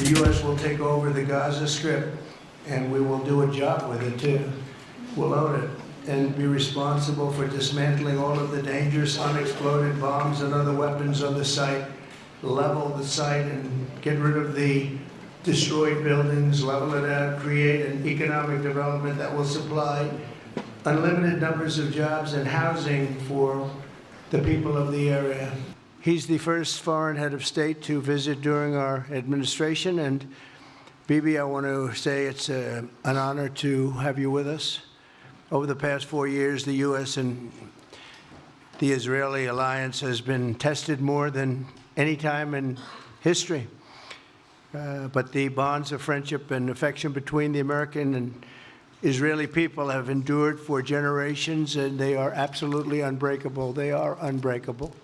The U.S. will take over the Gaza Strip, and we will do a job with it, too. We'll own it and be responsible for dismantling all of the dangerous unexploded bombs and other weapons on the site, level the site and get rid of the destroyed buildings, level it out, create an economic development that will supply unlimited numbers of jobs and housing for the people of the area. He's the first foreign head of state to visit during our administration, and Bibi, I want to say it's an honor to have you with us. Over the past 4 years, the U.S. and the Israeli alliance has been tested more than any time in history. But the bonds of friendship and affection between the American and Israeli people have endured for generations, and they are absolutely unbreakable. They are unbreakable.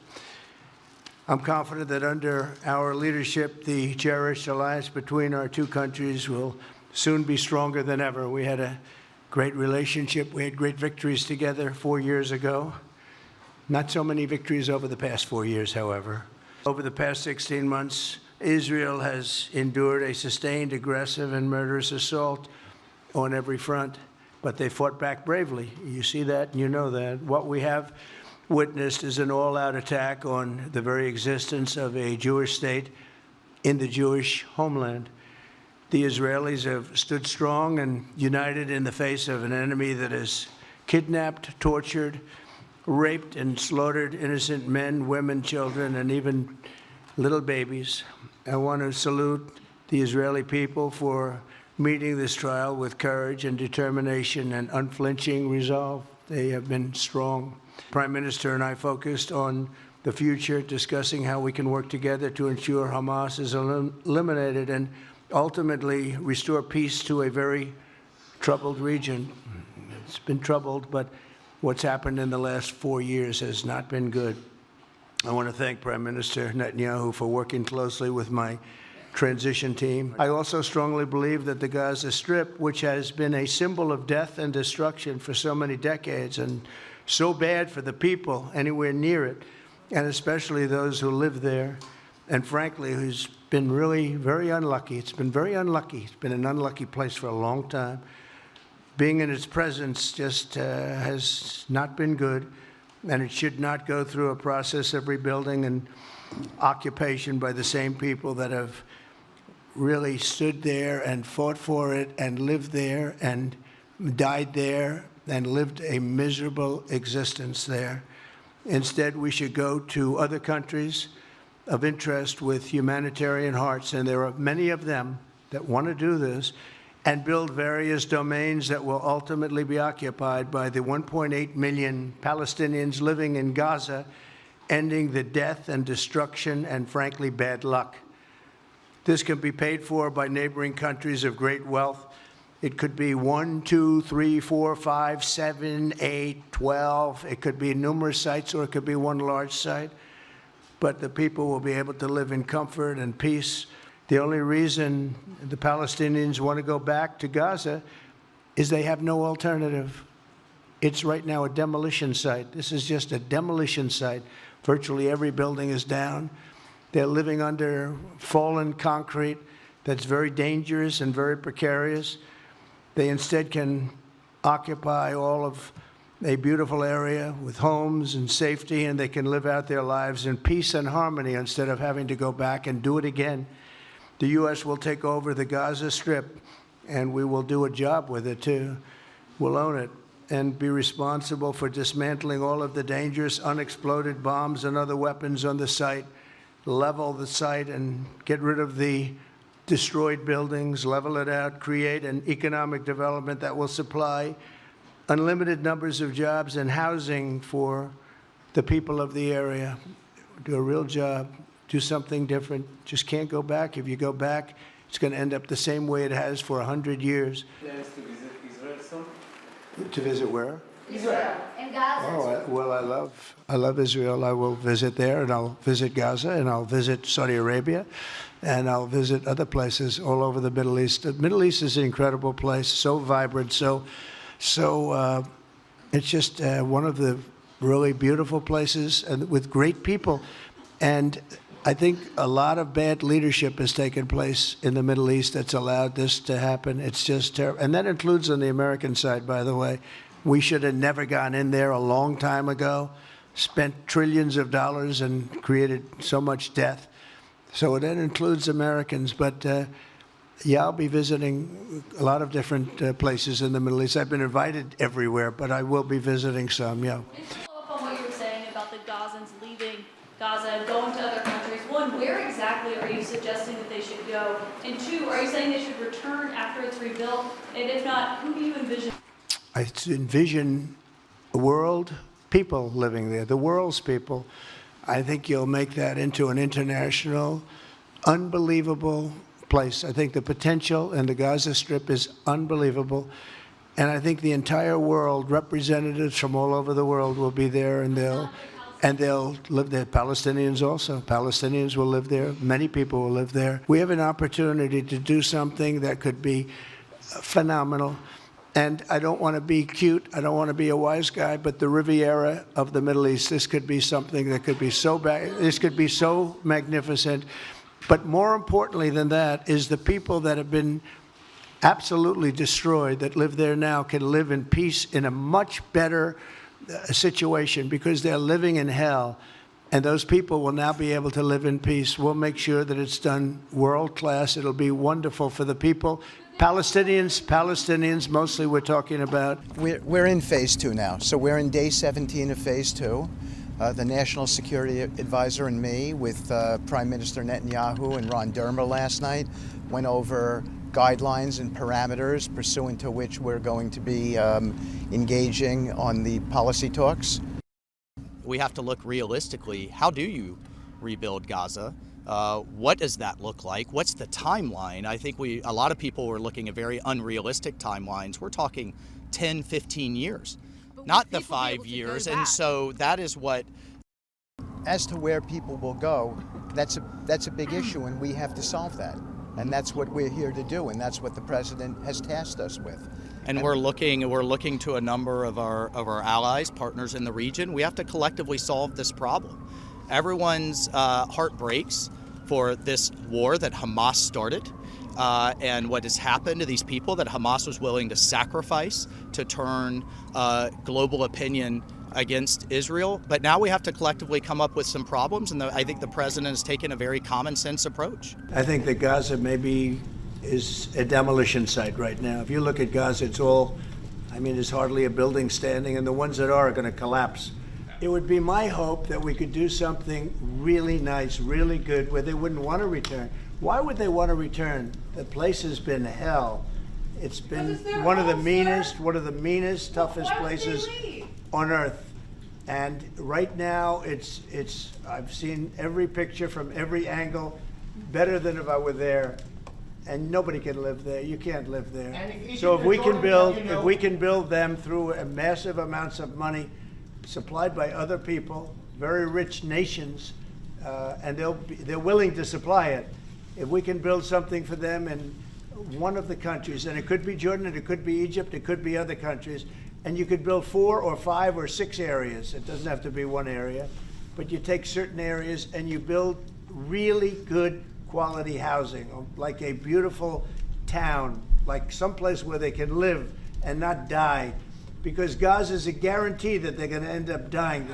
I'm confident that under our leadership, the cherished alliance between our two countries will soon be stronger than ever. We had a great relationship. We had great victories together 4 years ago. Not so many victories over the past 4 years, however. Over the past 16 months, Israel has endured a sustained, aggressive, and murderous assault on every front, but they fought back bravely. You see that and you know that. What we have witnessed is an all-out attack on the very existence of a Jewish state in the Jewish homeland. The Israelis have stood strong and united in the face of an enemy that has kidnapped, tortured, raped, and slaughtered innocent men, women, children, and even little babies. I want to salute the Israeli people for meeting this trial with courage and determination and unflinching resolve. They have been strong. Prime Minister and I focused on the future, discussing how we can work together to ensure Hamas is eliminated and ultimately restore peace to a very troubled region. It's been troubled, but what's happened in the last 4 years has not been good. I want to thank Prime Minister Netanyahu for working closely with my transition team. I also strongly believe that the Gaza Strip, which has been a symbol of death and destruction for so many decades and so bad for the people anywhere near it, and especially those who live there, and frankly, who's been really very unlucky. It's been very unlucky. It's been an unlucky place for a long time. Being in its presence just has not been good, and it should not go through a process of rebuilding and occupation by the same people that have really stood there and fought for it and lived there and died there and lived a miserable existence there. Instead, we should go to other countries of interest with humanitarian hearts, and there are many of them that want to do this, and build various domains that will ultimately be occupied by the 1.8 million Palestinians living in Gaza, ending the death and destruction and, frankly, bad luck. This can be paid for by neighboring countries of great wealth. It could be 1, 2, 3, 4, 5, 7, 8, 12. It could be numerous sites, or it could be one large site. But the people will be able to live in comfort and peace. The only reason the Palestinians want to go back to Gaza is they have no alternative. It's right now a demolition site. This is just a demolition site. Virtually every building is down. They're living under fallen concrete that's very dangerous and very precarious. They instead can occupy all of a beautiful area with homes and safety, and they can live out their lives in peace and harmony instead of having to go back and do it again. The U.S. will take over the Gaza Strip, and we will do a job with it, too. We'll own it and be responsible for dismantling all of the dangerous unexploded bombs and other weapons on the site, level the site and get rid of the destroyed buildings, level it out, create an economic development that will supply unlimited numbers of jobs and housing for the people of the area. Do a real job. Do something different. Just can't go back. If you go back, it's going to end up the same way it has for 100 years. Plans to visit Israel soon? To visit where? Israel and Gaza. Oh, well, I love Israel. I will visit there, and I'll visit Gaza, and I'll visit Saudi Arabia, and I'll visit other places all over the Middle East. The Middle East is an incredible place, so vibrant, so it's just one of the really beautiful places and with great people. And I think a lot of bad leadership has taken place in the Middle East that's allowed this to happen. It's just terrible. And that includes on the American side, by the way. We should have never gone in there a long time ago, spent trillions of dollars and created so much death. So that includes Americans. But yeah, I'll be visiting a lot of different places in the Middle East. I've been invited everywhere, but I will be visiting some, yeah. And to follow up on what you were saying about the Gazans leaving Gaza and going to other countries, one, where exactly are you suggesting that they should go? And two, are you saying they should return after it's rebuilt? And if not, who do you envision? I envision a world, people living there, the world's people. I think you'll make that into an international, unbelievable place. I think the potential in the Gaza Strip is unbelievable. And I think the entire world, representatives from all over the world will be there, and they'll live there. Palestinians also. Palestinians will live there. Many people will live there. We have an opportunity to do something that could be phenomenal. And I don't want to be cute. I don't want to be a wise guy, but the Riviera of the Middle East, this could be something that could be so bad. This could be so magnificent. But more importantly than that is the people that have been absolutely destroyed that live there now can live in peace in a much better situation because they're living in hell. And those people will now be able to live in peace. We'll make sure that it's done world class. It'll be wonderful for the people. Palestinians, mostly we're talking about. We're in phase 2 now. So we're in day 17 of phase 2. The National Security Advisor and me with Prime Minister Netanyahu and Ron Dermer last night went over guidelines and parameters pursuant to which we're going to be engaging on the policy talks. We have to look realistically. How do you rebuild Gaza? What does that look like? What's the timeline? I think a lot of people were looking at very unrealistic timelines. We're talking 10, 15 years, not the 5 years. And so that is what. As to where people will go, that's a big issue, and we have to solve that. And that's what we're here to do, and that's what the president has tasked us with. And we're looking to a number of our allies, partners in the region. We have to collectively solve this problem. Everyone's heart breaks for this war that Hamas started and what has happened to these people that Hamas was willing to sacrifice to turn global opinion against Israel. But now we have to collectively come up with some problems, and I think the president has taken a very common sense approach. I think that Gaza maybe is a demolition site right now. If you look at Gaza, it's all, I mean, there's hardly a building standing, and the ones that are going to collapse. It would be my hope that we could do something really nice, really good, where they wouldn't want to return. Why would they want to return? The place has been hell. It's been one of the meanest, toughest places on earth. And right now, I've seen every picture from every angle, better than if I were there. And nobody can live there. You can't live there. So if we can build them through massive amounts of money supplied by other people, very rich nations, and they're willing to supply it. If we can build something for them in one of the countries, and it could be Jordan, it could be Egypt, it could be other countries, and you could build 4 or 5 or 6 areas. It doesn't have to be one area, but you take certain areas and you build really good quality housing, like a beautiful town, like someplace where they can live and not die. Because Gaza is a guarantee that they're going to end up dying.